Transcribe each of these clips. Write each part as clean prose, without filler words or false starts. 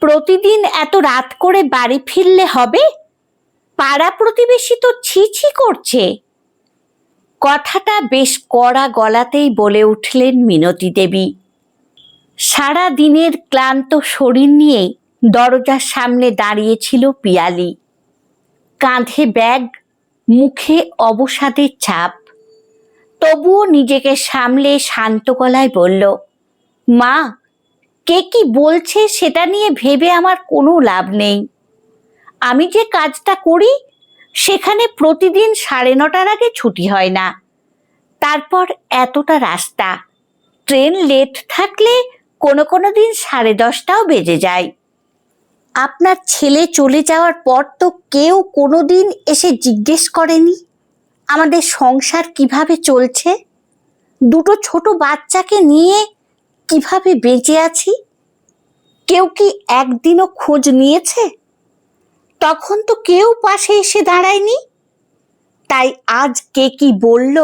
প্রতিদিন এত রাত করে বাড়ি ফিরলে হবে? পাড়া প্রতিবেশী তো ছি ছি করছে। কথাটা বেশ কড়া গলাতেই বলে উঠলেন মিনতি দেবী। সারা দিনের ক্লান্ত শরীর নিয়ে দরজার সামনে দাঁড়িয়েছিল পিয়ালি। কাঁধে ব্যাগ, মুখে অবসাদের ছাপ। তবুও নিজেকে সামলে শান্ত গলায় বলল, মা, কে কি বলছে সেটা নিয়ে ভেবে আমার কোনো লাভ নেই। আমি যে কাজটা করি সেখানে প্রতিদিন 9:30টার আগে ছুটি হয় না। তারপর এতটা রাস্তা, ট্রেন লেট থাকলে কোনো কোনো দিন 10:30টাও বেজে যায়। আপনার ছেলে চলে যাওয়ার পর তো কেউ কোনোদিন এসে জিজ্ঞেস করেনি আমাদের সংসার কিভাবে চলছে, দুটো ছোট বাচ্চাকে নিয়ে কিভাবে বেঁচে আছি। কেউ কি একদিনও খোঁজ নিয়েছে? তখন তো কেউ পাশে এসে দাঁড়ায়নি। তাই আজ কে কি বলল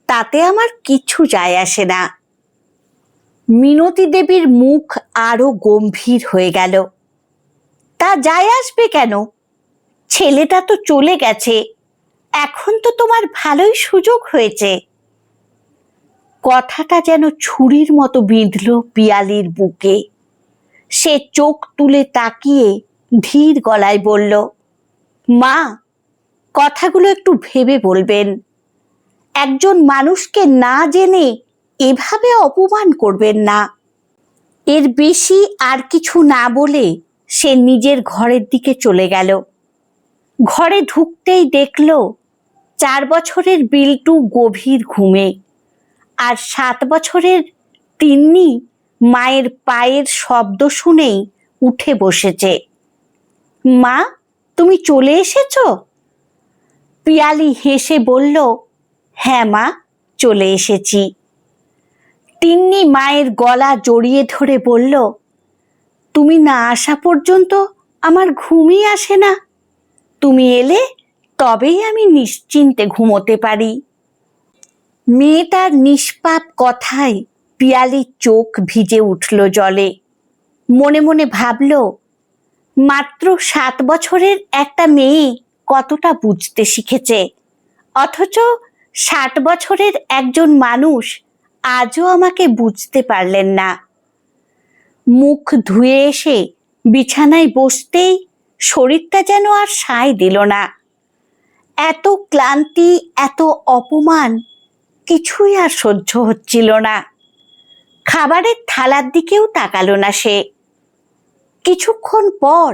তাতে আমার কিছু যায় আসে না। মিনতি দেবীর মুখ আরো গম্ভীর হয়ে গেল। তা যায় আসবে কেন? ছেলেটা তো চলে গেছে, এখন তো তোমার ভালোই সুযোগ হয়েছে। কথাটা যেন ছুরির মতো বিঁধল পিয়ালির বুকে। সে চোখ তুলে তাকিয়ে ধীর গলায় বলল, মা, কথাগুলো একটু ভেবে বলবেন। একজন মানুষকে না জেনে এভাবে অপমান করবেন না। এর বেশি আর কিছু না বলে সে নিজের ঘরের দিকে চলে গেল। ঘরে ঢুকতেই দেখল 4 বছরের বিল্টু গভীর ঘুমে, আর 7 বছরের তিন্নি মায়ের পায়ের শব্দ শুনেই উঠে বসেছে। মা, তুমি চলে এসেছো? পিয়ালি হেসে বলল, হ্যাঁ মা, চলে এসেছি। তিন্নি মায়ের গলা জড়িয়ে ধরে বলল, তুমি না আসা পর্যন্ত আমার ঘুমই আসে না। তুমি এলে তবেই আমি নিশ্চিন্তে ঘুমোতে পারি। মেয়েটার নিষ্পাপ কথায় পিয়ালির চোখ ভিজে উঠল জলে। মনে মনে ভাবল, মাত্র 7 বছরের একটা মেয়ে কতটা বুঝতে শিখেছে, অথচ 60 বছরের একজন মানুষ আজও আমাকে বুঝতে পারলেন না। মুখ ধুয়ে এসে বিছানায় বসতেই শরীরটা যেন আর সায় দিল না। এত ক্লান্তি, এত অপমান, কিছুই আর সহ্য হচ্ছিল না। খাবারের থালার দিকেও তাকালো না সে। কিছুক্ষণ পর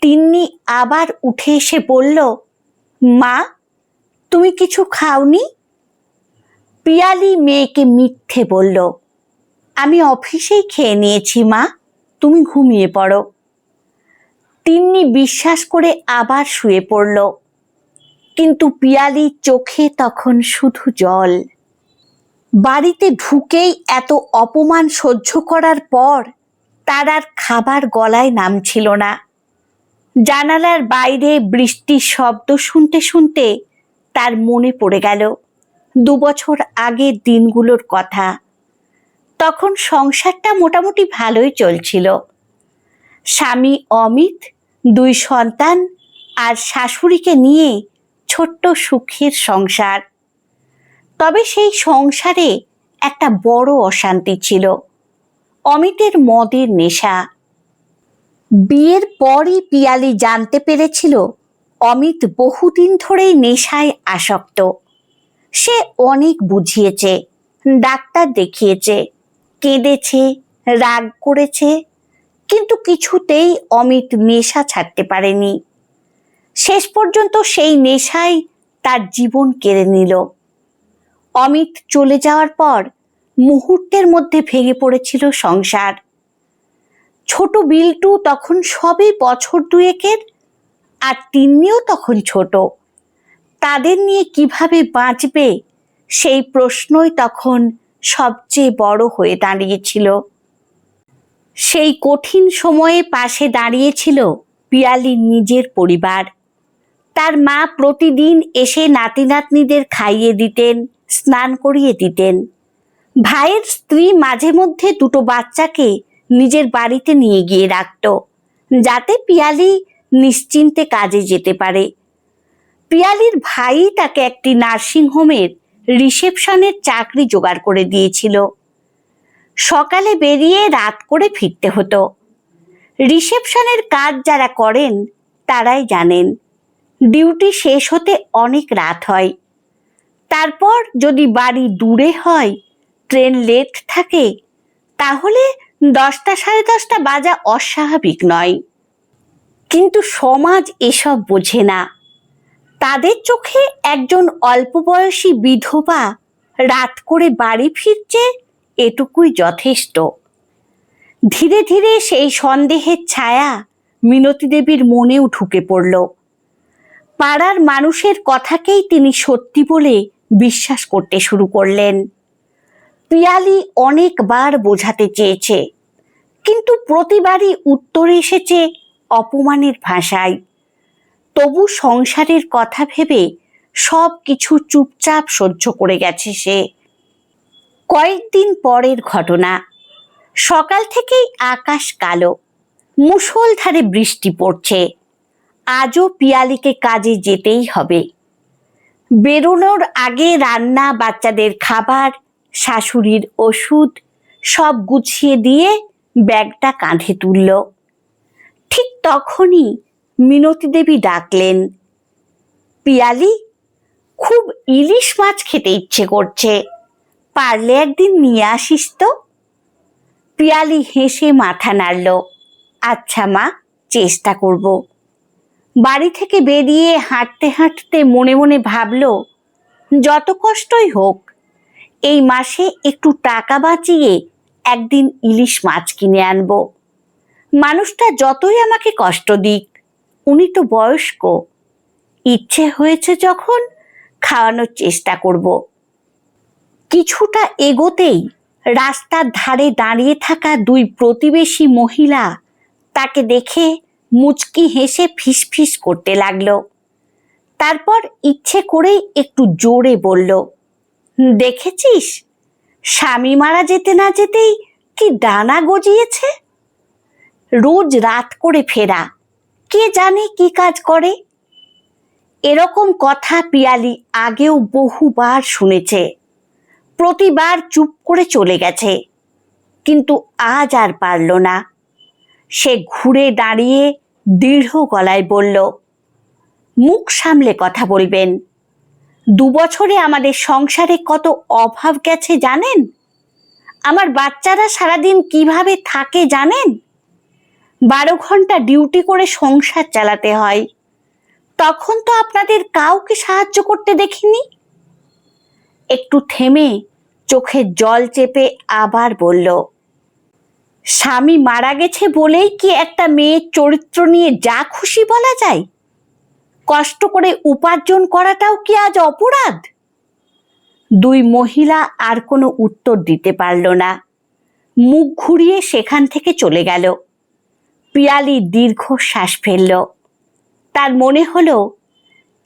তিন্নি আবার উঠে এসে বলল, মা, তুমি কিছু খাওনি? পিয়ালি মেয়েকে মিথ্যে বলল, আমি অফিসেই খেয়ে নিয়েছি মা, তুমি ঘুমিয়ে পড়ো। তিন্নি বিশ্বাস করে আবার শুয়ে পড়ল, কিন্তু পিয়ালির চোখে তখন শুধু জল। বাড়িতে ঢুকেই এত অপমান সহ্য করার পর তার আর খাবার গলায় নামছিল না। জানালার বাইরে বৃষ্টির শব্দ শুনতে শুনতে তার মনে পড়ে গেল 2 বছর আগের দিনগুলোর কথা। তখন সংসারটা মোটামুটি ভালোই চলছিল। স্বামী অমিত, 2 সন্তান আর শাশুড়িকে নিয়ে ছোট্ট সুখের সংসার। তবে সেই সংসারে একটা বড় অশান্তি ছিল, অমিতের মদের নেশা। বিয়ের পরই পিয়ালি জানতে পেরেছিল অমিত বহুদিন ধরেই নেশায় আসক্ত। সে অনেক বুঝিয়েছে, ডাক্তার দেখিয়েছে, কেঁদেছে, রাগ করেছে, কিন্তু কিছুতেই অমিত নেশা ছাড়তে পারেনি। শেষ পর্যন্ত সেই নেশাই তার জীবন কেড়ে নিল। অমিত চলে যাওয়ার পর মুহূর্তের মধ্যে ভেঙে পড়েছিল সংসার। ছোট বিল্টু তখন সবে বছর 2-এর, আর তিন্নিও তখন ছোট। তাদের নিয়ে কিভাবে বাঁচবে সেই প্রশ্নই তখন সবচেয়ে বড় হয়ে দাঁড়িয়েছিল। সেই কঠিন সময়ে পাশে দাঁড়িয়েছিল পিয়ালির নিজের পরিবার। তার মা প্রতিদিন এসে নাতি নাতনিদের খাইয়ে দিতেন, স্নান করিয়ে দিতেন। ভাইয়ের স্ত্রী মাঝে মধ্যে 2টো বাচ্চাকে নিজের বাড়িতে নিয়ে গিয়ে রাখত। যাতে পিয়ালি নিশ্চিন্তে কাজে যেতে পারে। পিয়ালির ভাই তাকে একটি নার্সিংহোমের রিসেপশনের চাকরি জোগাড় করে দিয়েছিল। সকালে বেরিয়ে রাত করে ফিরতে হতো। রিসেপশনের কাজ যারা করেন তারাই জানেন, ডিউটি শেষ হতে অনেক রাত হয়। তারপর যদি বাড়ি দূরে হয়, ট্রেন লেট থাকে, তাহলে 10টা সাড়ে 10টা বাজা অস্বাভাবিক নয়। কিন্তু সমাজ এসব বোঝে না। তাদের চোখে একজন অল্প বয়সী বিধবা রাত করে বাড়ি ফিরছে, এটুকুই যথেষ্ট। ধীরে ধীরে সেই সন্দেহের ছায়া মিনতি দেবীর মনেও ঢুকে পড়ল। পাড়ার মানুষের কথাকেই তিনি সত্যি বলে বিশ্বাস করতে শুরু করলেন। পিয়ালি অনেকবার বোঝাতে চেয়েছে, কিন্তু প্রতিবারই উত্তর এসেছে অপমানের ভাষায়। তবু সংসারের কথা ভেবে সব কিছু চুপচাপ সহ্য করে গেছে সে। কয়েকদিন পরের ঘটনা। সকাল থেকেই আকাশ কালো, মুষলধারে বৃষ্টি পড়ছে। আজও পিয়ালিকে কাজে যেতেই হবে। বেরোনোর আগে রান্না, বাচ্চাদের খাবার, শাশুড়ির ওষুধ সব গুছিয়ে দিয়ে ব্যাগটা কাঁধে তুলল। ঠিক তখনই মিনতি দেবী ডাকলেন, পিয়ালি, খুব ইলিশ মাছ খেতে ইচ্ছে করছে, পারলে একদিন নিয়ে আসিস তো। পিয়ালি হেসে মাথা নাড়ল। আচ্ছা মা, চেষ্টা করব। বাড়ি থেকে বেরিয়ে হাঁটতে হাঁটতে মনে মনে ভাবল, যত কষ্টই হোক এই মাসে একটু টাকা বাঁচিয়ে একদিন ইলিশ মাছ কিনে আনব। মানুষটা যতই আমাকে কষ্ট দিক, উনি তো বয়স্ক, ইচ্ছে হয়েছে যখন খাওয়ানোর চেষ্টা করব। কিছুটা এগোতেই রাস্তার ধারে দাঁড়িয়ে থাকা দুই প্রতিবেশী মহিলা তাকে দেখে মুচকি হেসে ফিসফিস করতে লাগলো। তারপর ইচ্ছে করেই একটু জোরে বলল, দেখেছিস, স্বামী মারা যেতে না যেতেই কি ডানা গজিয়েছে। রোজ রাত করে ফেরা, কে জানে কি কাজ করে। এরকম কথা পিয়ালি আগেও বহুবার শুনেছে, প্রতিবার চুপ করে চলে গেছে। কিন্তু আজ আর পারল না। সে ঘুরে দাঁড়িয়ে দৃঢ় গলায় বলল, মুখ সামলে কথা বলবেন। 2 বছরে আমাদের সংসারে কত অভাব গেছে জানেন? আমার বাচ্চারা সারাদিন কিভাবে থাকে জানেন? 12 ঘন্টা ডিউটি করে সংসার চালাতে হয়। তখন তো আপনাদের কাউকে সাহায্য করতে দেখিনি। একটু থেমে চোখের জল চেপে আবার বলল, স্বামী মারা গেছে বলেই কি একটা মেয়ের চরিত্র নিয়ে যা খুশি বলা যায়? কষ্ট করে উপার্জন করাটাও কি আজ অপরাধ? দুই মহিলা আর কোনো উত্তর দিতে পারল না। মুখ ঘুরিয়ে সেখান থেকে চলে গেল। পিয়ালি দীর্ঘশ্বাস ফেলল। তার মনে হলো,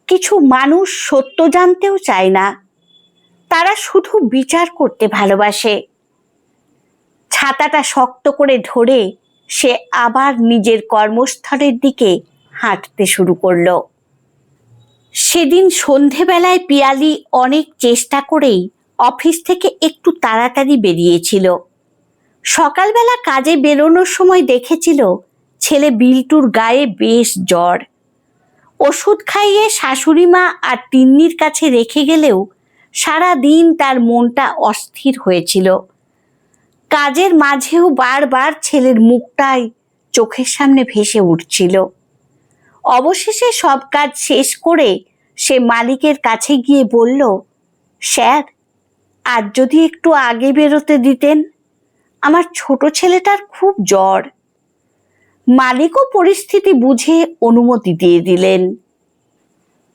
কিছু মানুষ সত্য জানতেও চায় না, তারা শুধু বিচার করতে ভালোবাসে। ছাতাটা শক্ত করে ধরে সে আবার নিজের কর্মস্থলের দিকে হাঁটতে শুরু করলো। সেদিন সন্ধেবেলায় পিয়ালি অনেক চেষ্টা করেই অফিস থেকে একটু তাড়াতাড়ি বেরিয়েছিল। সকালবেলা কাজে বেরোনোর সময় দেখেছিল ছেলে বিল্টুর গায়ে বেশ জ্বর। ওষুধ খাইয়ে শাশুড়ি মা আর তিন্নির কাছে রেখে গেলেও সারা দিন তার মনটা অস্থির হয়েছিল। কাজের মাঝেও বারবার ছেলের মুখটাই চোখের সামনে ভেসে উঠছিল। অবশেষে সব কাজ শেষ করে সে মালিকের কাছে গিয়ে বলল, স্যার, আজ যদি একটু আগে বেরোতে দিতেন, আমার ছোট ছেলেটার খুব জ্বর। মালিকও পরিস্থিতি বুঝে অনুমতি দিয়ে দিলেন।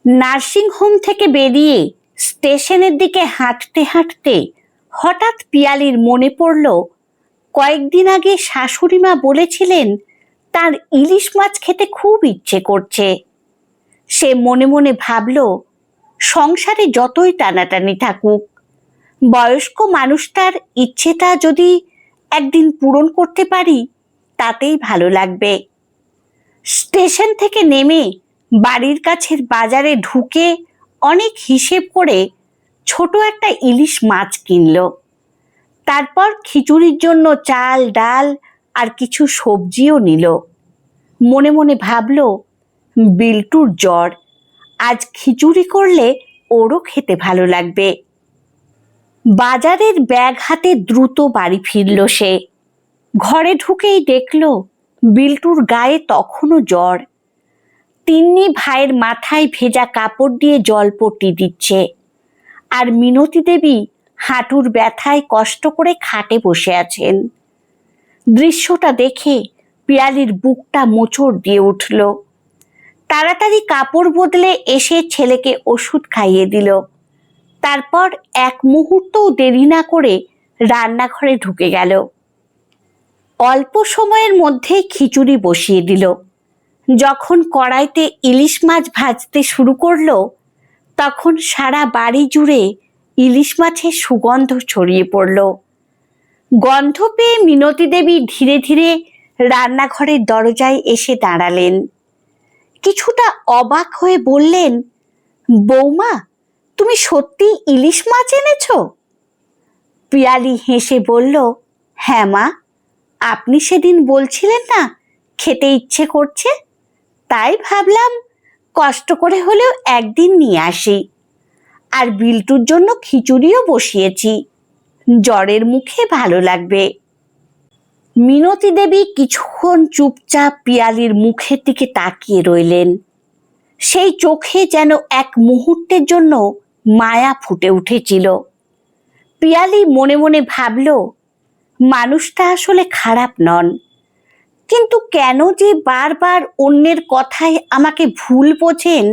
নার্সিংহোম থেকে বেরিয়ে স্টেশনের দিকে হাঁটতে হাঁটতে হঠাৎ পিয়ালির মনে পড়ল, কয়েকদিন আগে শাশুড়ি মা বলেছিলেন তার ইলিশ মাছ খেতে খুব ইচ্ছে করছে। সে মনে মনে ভাবল, সংসারে যতই টানাটানি থাকুক, বয়স্ক মানুষটার ইচ্ছেটা যদি একদিন পূরণ করতে পারি তাতেই ভালো লাগবে। স্টেশন থেকে নেমে বাড়ির কাছের বাজারে ঢুকে অনেক হিসেব করে ছোট একটা ইলিশ মাছ কিনল। তারপর খিচুড়ির জন্য চাল, ডাল আর কিছু সবজিও নিল। মনে মনে ভাবল, বিল্টুর জ্বর, আজ খিচুড়ি করলে ওরও খেতে ভালো লাগবে। বাজারের ব্যাগ হাতে দ্রুত বাড়ি ফিরল সে। ঘরে ঢুকেই দেখল বিল্টুর গায়ে তখনও জ্বর। তিন্নি ভাইয়ের মাথায় ভেজা কাপড় দিয়ে জলপট্টি দিচ্ছে, আর মিনতি দেবী হাঁটুর ব্যথায় কষ্ট করে খাটে বসে আছেন। দৃশ্যটা দেখে পিয়ালির বুকটা মোচড় দিয়ে উঠল। তাড়াতাড়ি কাপড় বদলে এসে ছেলেকে ওষুধ খাইয়ে দিল। তারপর এক মুহূর্তও দেরি না করে রান্নাঘরে ঢুকে গেল। অল্প সময়ের মধ্যেই খিচুড়ি বসিয়ে দিল। যখন কড়াইতে ইলিশ মাছ ভাজতে শুরু করলো, তখন সারা বাড়ি জুড়ে ইলিশ মাছের সুগন্ধ ছড়িয়ে পড়ল। গন্ধ পেয়ে মিনতি দেবী ধীরে ধীরে রান্নাঘরের দরজায় এসে দাঁড়ালেন। কিছুটা অবাক হয়ে বললেন, বৌমা, তুমি সত্যি ইলিশ মাছ এনেছ? পিয়ালি হেসে বলল, হ্যাঁ মা, আপনি সেদিন বলছিলেন না খেতে ইচ্ছে করছে, তাই ভাবলাম কষ্ট করে হলেও একদিন নিয়ে আসি। আর বিল্টুর জন্য খিচুড়িও বসিয়েছি, জ্বরের মুখে ভালো লাগবে। মিনতি দেবী কিছুক্ষণ চুপচাপ পিয়ালির মুখের দিকে তাকিয়ে রইলেন। সেই চোখে যেন এক মুহূর্তের জন্য মায়া ফুটে উঠেছিল। পিয়ালি মনে মনে ভাবল, মানুষটা আসলে খারাপ নন, কিন্তু কেন যে বারবার অন্যের কথায় আমাকে ভুল বোঝেন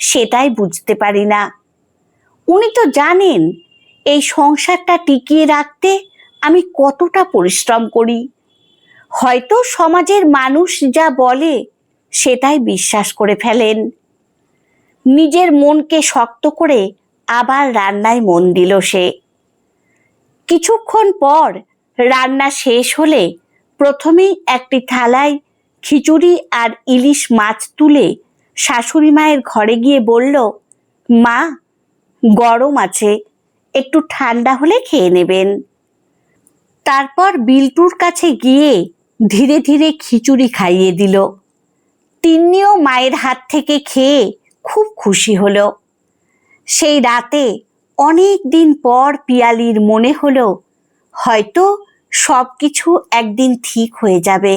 সেটাই বুঝতে পারি না। উনি তো জানেন এই সংসারটা টিকিয়ে রাখতে আমি কতটা পরিশ্রম করি। হয়তো সমাজের মানুষ যা বলে সেটাই বিশ্বাস করে ফেলেন। নিজের মনকে শক্ত করে আবার রান্নায় মন দিল সে। কিছুক্ষণ পর রান্না শেষ হলে প্রথমেই একটি থালায় খিচুড়ি আর ইলিশ মাছ তুলে শাশুড়ি মায়ের ঘরে গিয়ে বলল, মা, গরম আছে, একটু ঠান্ডা হলে খেয়ে নেবেন। তারপর বিল্টুর কাছে গিয়ে ধীরে ধীরে খিচুড়ি খাইয়ে দিল। তিন্নিও মায়ের হাত থেকে খেয়ে খুব খুশি হলো। সেই রাতে অনেক দিন পর পিয়ালির মনে হলো হয়তো সব কিছু একদিন ঠিক হয়ে যাবে।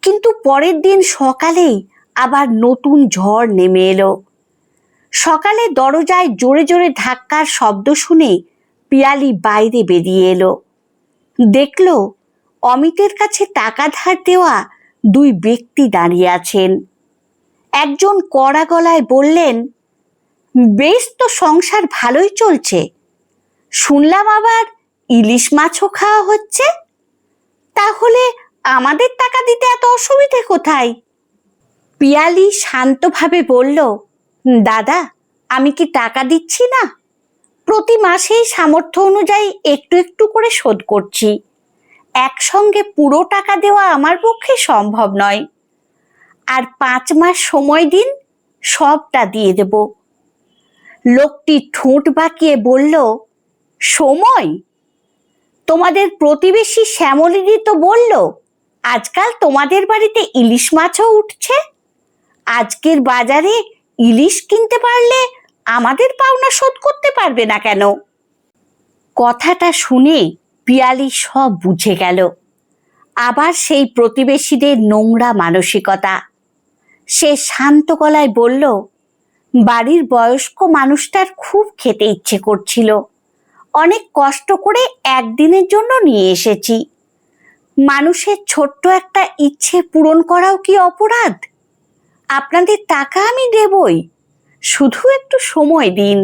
কিন্তু পরের দিন সকালেই আবার নতুন ঝড় নেমে এলো। সকালে দরজায় জোরে জোরে ধাক্কার শব্দ শুনে পিয়ালি বাইরে বেরিয়ে এলো। দেখল অমিতের কাছে টাকা ধার দেওয়া দুই ব্যক্তি দাঁড়িয়ে আছেন। একজন কড়া গলায় বললেন, বেশ তো সংসার ভালোই চলছে, শুনলাম আবার ইলিশ মাছও খাওয়া হচ্ছে, তাহলে আমাদের টাকা দিতে এত অসুবিধে কোথায়? পিয়ালি শান্তভাবে বলল, দাদা, আমি কি টাকা দিচ্ছি না? প্রতি মাসেই সামর্থ্য অনুযায়ী একটু একটু করে শোধ করছি। একসঙ্গে পুরো টাকা দেওয়া আমার পক্ষে সম্ভব নয়। আর 5 মাস সময় দিন, সবটা দিয়ে দেব। লোকটি ঠোঁট বাঁকিয়ে বলল, সময়? তোমাদের প্রতিবেশী শ্যামলিদি তো বলল আজকাল তোমাদের বাড়িতে ইলিশ মাছও উঠছে। আজকের বাজারে ইলিশ কিনতে পারলে আমাদের পাওনা শোধ করতে পারবে না কেন? কথাটা শুনে পিয়ালি সব বুঝে গেল। আবার সেই প্রতিবেশীদের নোংরা মানসিকতা। সে শান্ত গলায় বলল, বাড়ির বয়স্ক মানুষটার খুব খেতে ইচ্ছে করছিল, অনেক কষ্ট করে একদিনের জন্য নিয়ে এসেছি। মানুষের ছোট্ট একটা ইচ্ছে পূরণ করাও কি অপরাধ? আপনাদের টাকা আমি দেবই, শুধু একটু সময় দিন।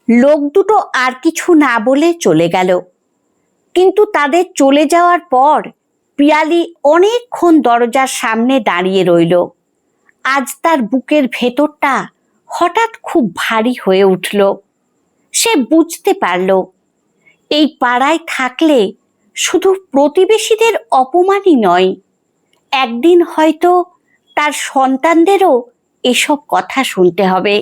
লোক দুটো আর কিছু না বলে চলে গেল। কিন্তু তাদের চলে যাওয়ার পর পিয়ালি অনেকক্ষণ দরজার সামনে দাঁড়িয়ে রইল। আজ তার বুকের ভেতরটা হঠাৎ খুব ভারী হয়ে উঠল। সে বুঝতে পারল এই পাড়ায় থাকলে শুধু প্রতিবেশীদের অপমানই নয়, একদিন হয়তো তার সন্তানদেরও এসব কথা শুনতে হবে।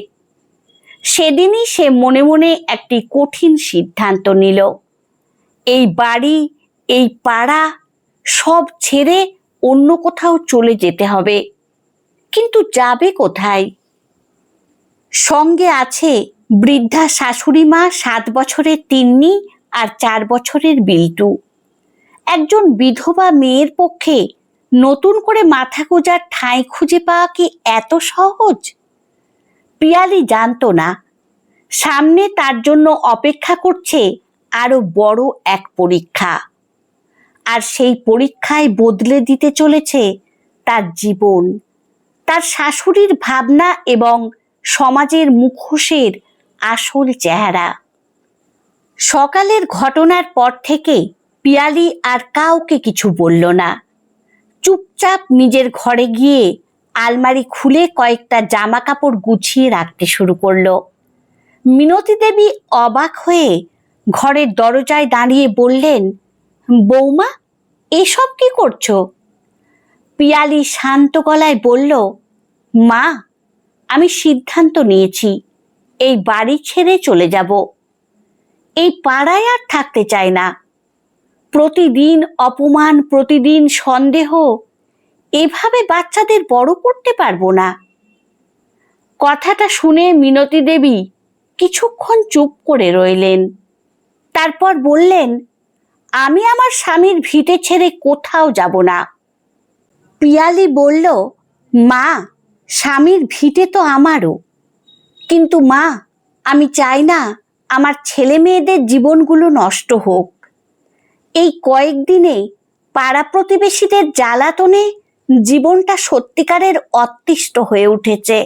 সেদিনই সে মনে মনে একটি কঠিন সিদ্ধান্ত নিল। এই বাড়ি, এই পাড়া সব ছেড়ে অন্য কোথাও চলে যেতে হবে। কিন্তু যাবে কোথায়? সঙ্গে আছে বৃদ্ধা শাশুড়ি মা, 7 বছরের তিন্নি আর 4 বছরের বিল্টু। একজন বিধবা মেয়ের পক্ষে নতুন করে মাথা গোঁজার ঠাঁই খুঁজে পাওয়া কি এত সহজ? পিয়ালি জানতো না সামনে তার জন্য অপেক্ষা করছে আরো বড় এক পরীক্ষা, আর সেই পরীক্ষায় বদলে দিতে চলেছে তার জীবন, তার শাশুড়ির ভাবনা এবং সমাজের মুখোশের আসল চেহারা। সকালের ঘটনার পর থেকে পিয়ালি আর কাউকে কিছু বলল না। চুপচাপ নিজের ঘরে গিয়ে আলমারি খুলে কয়েকটা জামা কাপড় গুছিয়ে রাখতে শুরু করলো। মিনতি দেবী অবাক হয়ে ঘরের দরজায় দাঁড়িয়ে বললেন, বৌমা, এসব কি করছো? পিয়ালি শান্ত গলায় বলল, মা, আমি সিদ্ধান্ত নিয়েছি, এই বাড়ি ছেড়ে চলে যাব। এই পাড়ায় আর থাকতে চাই না। প্রতিদিন অপমান, প্রতিদিন সন্দেহ, এভাবে বাচ্চাদের বড় করতে পারবো না। কথাটা শুনে মিনতি দেবী কিছুক্ষণ চুপ করে রইলেন। তারপর বললেন, আমি আমার স্বামীর ভিটে ছেড়ে কোথাও যাব না। পিয়ালি বলল, মা, স্বামীর ভিটে তো আমারও, কিন্তু মা, আমি চাই না আমার ছেলে মেয়েদের জীবনগুলো নষ্ট হোক। এই কয়েকদিনে পাড়া প্রতিবেশীদের জ্বালাতনে জীবনটা সত্যিকারের অতিষ্ঠ হয়ে উঠেছে।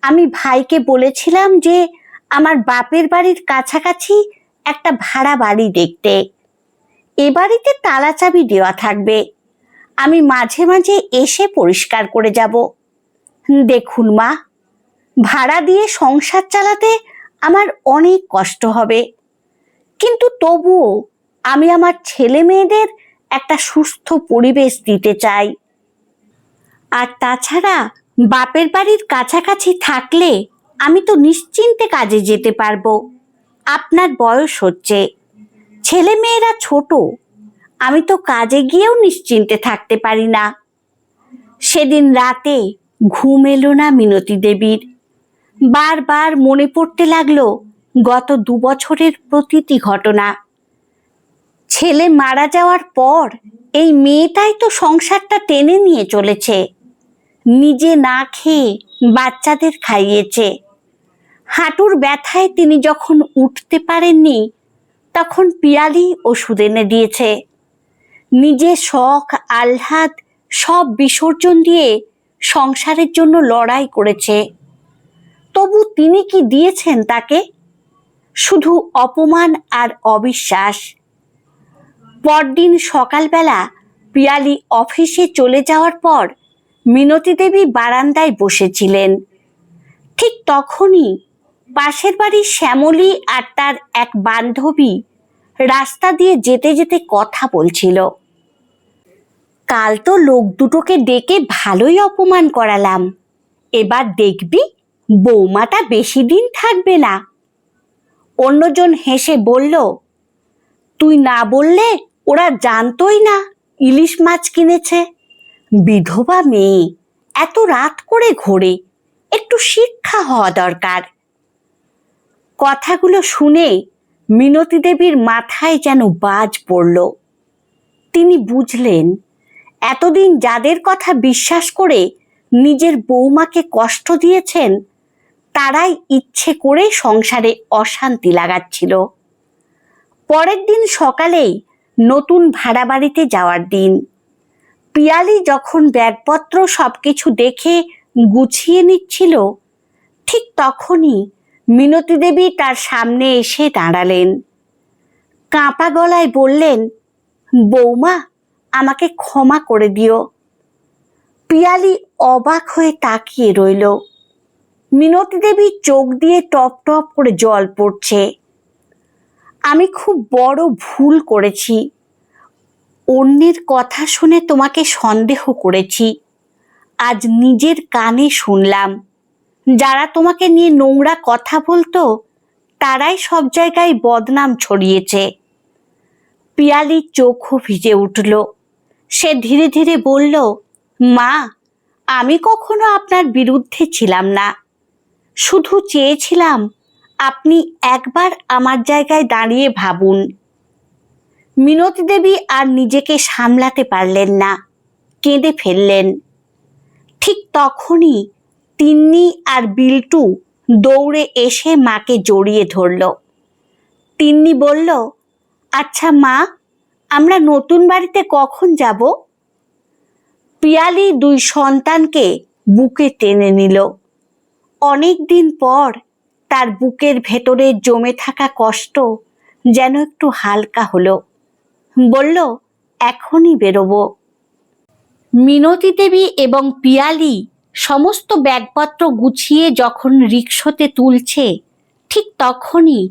আমি ভাইকে বলেছিলাম যে আমার বাপের বাড়ির কাছাকাছি একটা ভাড়া বাড়ি দেখতে। এ বাড়িতে তালা চাবি দেওয়া থাকবে, আমি মাঝে মাঝে এসে পরিষ্কার করে যাব। দেখুন মা, ভাড়া দিয়ে সংসার চালাতে আমার অনেক কষ্ট হবে, কিন্তু তবুও আমি আমার ছেলে মেয়েদের একটা সুস্থ পরিবেশ দিতে চাই। আর তাছাড়া বাপের বাড়ির কাছাকাছি থাকলে আমি তো নিশ্চিন্তে কাজে যেতে পারবো। আপনার বয়স হচ্ছে, ছেলে মেয়েরা ছোট, আমি তো কাজে গিয়েও নিশ্চিন্তে থাকতে পারি না। সেদিন রাতে ঘুম এলো না মিনতি দেবীর। বারবার মনে পড়তে লাগলো গত 2 বছরের প্রতিটি ঘটনা। ছেলে মারা যাওয়ার পর এই মেয়েটাই তো সংসারটা টেনে নিয়ে চলেছে, নিজে না খেয়ে বাচ্চাদের খাইয়েছে। হাঁটুর ব্যথায় তিনি যখন উঠতে পারেননি, তখন পিয়ালি ওষুধ এনে দিয়েছে। নিজের শখ আহ্লাদ সব বিসর্জন দিয়ে সংসারের জন্য লড়াই করেছে। তবু তিনি কি দিয়েছেন তাকে? শুধু অপমান আর অবিশ্বাস। পরদিন সকালবেলা পিয়ালি অফিসে চলে যাওয়ার পর মিনতি দেবী বারান্দায় বসেছিলেন। ঠিক তখনই পাশের বাড়ির শ্যামলী আর তার এক বান্ধবী রাস্তা দিয়ে যেতে যেতে কথা বলছিল। কাল তো লোক দুটোকে ডেকে ভালোই অপমান করালাম, এবার দেখবি বৌমাটা বেশি দিন থাকবে না। অন্যজন হেসে বলল, তুই না বললে ওরা জানতোই না ইলিশ মাছ কিনেছে। বিধবা মেয়ে, এত রাত করে ঘোরে, একটু শিক্ষা হওয়া দরকার। কথাগুলো শুনে মিনতি দেবীর মাথায় যেন বাজ পড়ল। তিনি বুঝলেন, এতদিন যাদের কথা বিশ্বাস করে নিজের বৌমাকে কষ্ট দিয়েছেন, তারাই ইচ্ছে করে সংসারে অশান্তি লাগাচ্ছিল। পরের দিন সকালেই নতুন ভাড়া বাড়িতে যাওয়ার দিন। পিয়ালি যখন ব্যাগপত্র সবকিছু দেখে গুছিয়ে নিচ্ছিল, ঠিক তখনই মিনতি দেবী তার সামনে এসে দাঁড়ালেন। কাঁপা গলায় বললেন, বৌমা, আমাকে ক্ষমা করে দিও। পিয়ালি অবাক হয়ে তাকিয়ে রইল। মিনতি দেবীর চোখ দিয়ে টপ টপ করে জল পড়ছে। আমি খুব বড় ভুল করেছি, অন্যের কথা শুনে তোমাকে সন্দেহ করেছি, আজ নিজের কানে শুনলাম যারা তোমাকে নিয়ে নোংরা কথা বলতো তারাই সব জায়গায় বদনাম ছড়িয়েছে। পিয়ালির চোখও ভিজে উঠল। সে ধীরে ধীরে বলল, মা, আমি কখনো আপনার বিরুদ্ধে ছিলাম না, শুধু চেয়েছিলাম আপনি একবার আমার জায়গায় দাঁড়িয়ে ভাবুন। মিনতি দেবী আর নিজেকে সামলাতে পারলেন না, কেঁদে ফেললেন। ঠিক তখনই তিন্নি আর বিল্টু দৌড়ে এসে মাকে জড়িয়ে ধরল। তিন্নি বলল, আচ্ছা মা, আমরা নতুন বাড়িতে কখন যাব? পিয়ালি দুই সন্তানকে বুকে টেনে নিল। অনেক দিন পর তার বুকের ভেতরে জমে থাকা কষ্ট যেন একটু হালকা হলো। বলল, এখনই বেরোবো। মিনতি দেবী এবং পিয়ালি সমস্ত ব্যাগপত্র গুছিয়ে যখন রিকশোতে তুলছে, ঠিক তখনই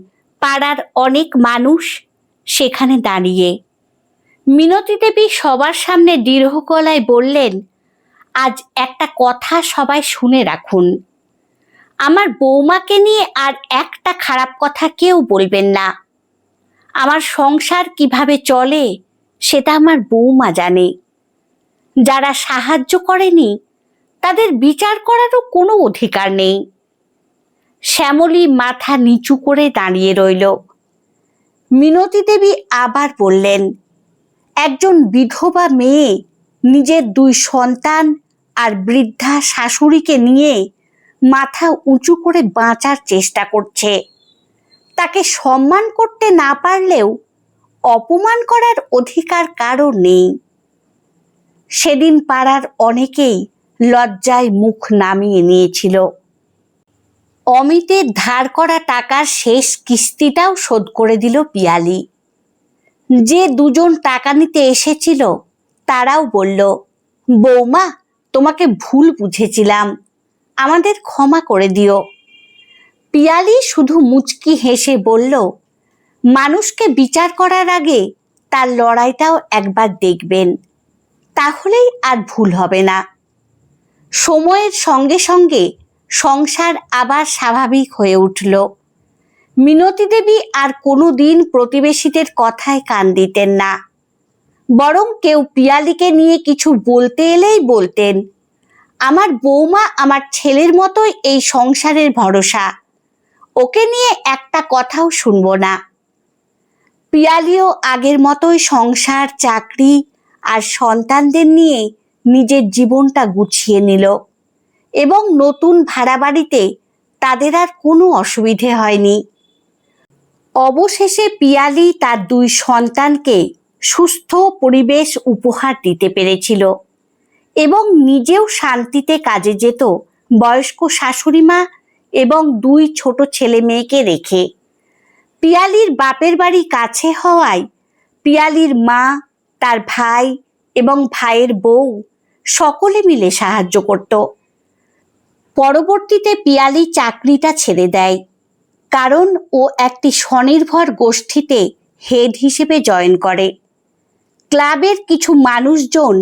পাড়ার অনেক মানুষ সেখানে দাঁড়িয়ে। মিনতি দেবী সবার সামনে দৃঢ় গলায় বললেন, আজ একটা কথা সবাই শুনে রাখুন, আমার বৌমাকে নিয়ে আর একটা খারাপ কথা কেউ বলবেন না। আমার সংসার কিভাবে চলে সেটা আমার বৌমা জানে। যারা সাহায্য করেনি তাদের বিচার করারও কোনো অধিকার নেই। শ্যামলী মাথা নিচু করে দাঁড়িয়ে রইল। মিনতি দেবী আবার বললেন, একজন বিধবা মেয়ে নিজের দুই সন্তান আর বৃদ্ধা শাশুড়িকে নিয়ে মাথা উঁচু করে বাঁচার চেষ্টা করছে। তাকে সম্মান করতে না পারলেও অপমান করার অধিকার কারো নেই। সেদিন পাড়ার অনেকেই লজ্জায় মুখ নামিয়ে নিয়েছিল। অমিতের ধার করা টাকার শেষ কিস্তিটাও শোধ করে দিল পিয়ালি। যে দুজন টাকা নিতে এসেছিল তারাও বলল, বৌমা, তোমাকে ভুল বুঝেছিলাম, আমাদের ক্ষমা করে দিও। পিয়ালি শুধু মুচকি হেসে বলল, মানুষকে বিচার করার আগে তার লড়াইটাও একবার দেখবেন, তাহলেই আর ভুল হবে না। সময়ের সঙ্গে সঙ্গে সংসার আবার স্বাভাবিক হয়ে উঠল। মিনতি দেবী আর কোনো দিন প্রতিবেশীদের কথায় কান দিতেন না, বরং কেউ পিয়ালিকে নিয়ে কিছু বলতে এলেই বলতেন, আমার বৌমা আমার ছেলের মতোই এই সংসারের ভরসা, ওকে নিয়ে একটা কথাও শুনবো না। পিয়ালিও আগের মতোই সংসার, চাকরি আর সন্তানদের নিয়ে নিজের জীবনটা গুছিয়ে নিল এবং নতুন ভাড়া বাড়িতে তাদের আর কোনো অসুবিধে হয়নি। অবশেষে পিয়ালি তার দুই সন্তানকে সুস্থ পরিবেশ উপহার দিতে পেরেছিল এবং নিজেও শান্তিতে কাজে যেত বয়স্ক শাশুড়িমা এবং দুই ছোট ছেলে মেয়েকে রেখে। পিয়ালির বাপের বাড়ি কাছে হওয়ায় পিয়ালির মা, তার ভাই এবং ভাইয়ের বউ সকলে মিলে সাহায্য করত। পরবর্তীতে পিয়ালি চাকরিটা ছেড়ে দেয়, কারণ ও একটি স্বনির্ভর গোষ্ঠীতে হেড হিসেবে জয়েন করে। ক্লাবের কিছু মানুষজন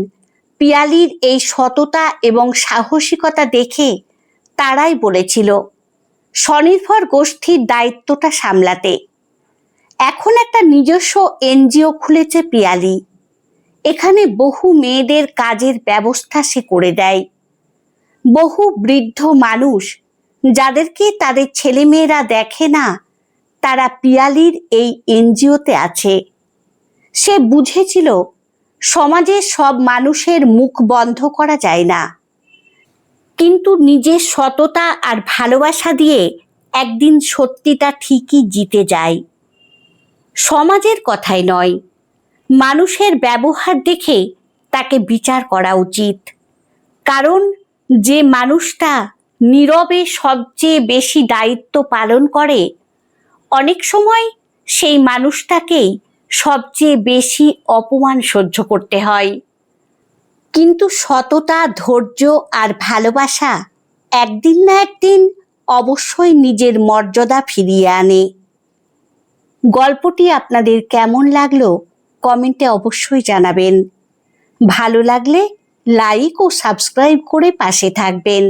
পিয়ালির এই সততা এবং সাহসিকতা দেখে তারাই বলেছিল স্বনির্ভর গোষ্ঠীর দায়িত্বটা সামলাতে। এখন একটা নিজস্ব এনজিও খুলেছে পিয়ালি। এখানে বহু মেয়েদের কাজের ব্যবস্থা সে করে দেয়। বহু বৃদ্ধ মানুষ যাদেরকে তাদের ছেলেমেয়েরা দেখে না, তারা পিয়ালির এই এনজিওতে আছে। সে বুঝেছিল সমাজের সব মানুষের মুখ বন্ধ করা যায় না, কিন্তু নিজের সততা আর ভালোবাসা দিয়ে একদিন সত্যিটা ঠিকই জিতে যায়। সমাজের কথাই নয়, মানুষের ব্যবহার দেখে তাকে বিচার করা উচিত, কারণ যে মানুষটা নীরবে সবচেয়ে বেশি দায়িত্ব পালন করে, অনেক সময় সেই মানুষটাকেই সবচেয়ে বেশি অপমান সহ্য করতে হয়। কিন্তু সততা, ধৈর্য আর ভালোবাসা একদিন না একদিন অবশ্যই নিজের মর্যাদা ফিরিয়ে আনে। গল্পটি আপনাদের কেমন লাগলো কমেন্টে অবশ্যই জানাবেন। ভালো লাগলে লাইক ও সাবস্ক্রাইব করে পাশে থাকবেন।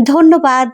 ধন্যবাদ।